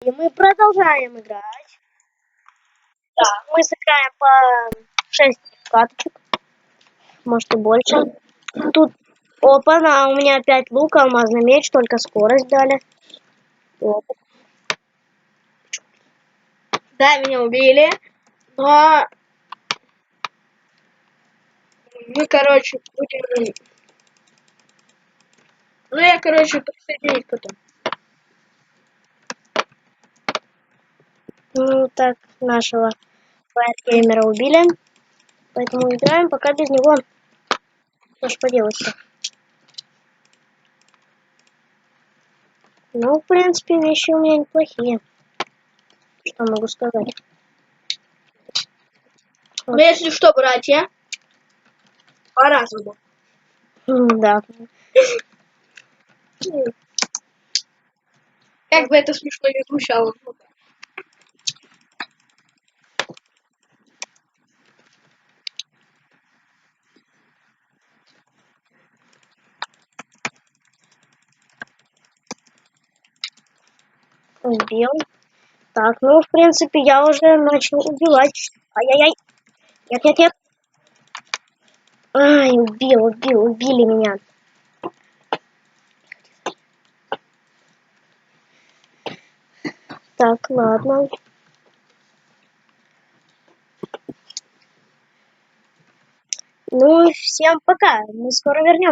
И мы продолжаем играть. Да, мы сыграем по 6 каточек. Может и больше. Тут, опа, у меня 5 лука, алмазный меч, только скорость дали. Опа. Да, меня убили. Но мы, короче, будем... Ну, я, короче, присоединюсь потом. Ну, так, нашего файтгеймера убили. Поэтому играем пока без него. Что ж поделать-то. Ну, в принципе, вещи у меня неплохие. Что могу сказать? Вот. Ну, если что, братья, по-разному. Да. Как бы это смешно не звучало. Убил. Так, ну, в принципе, я уже начал убивать. Ай-яй-яй. Нет. Ай, убили меня. Так, ладно. Ну, всем пока. Мы скоро вернемся.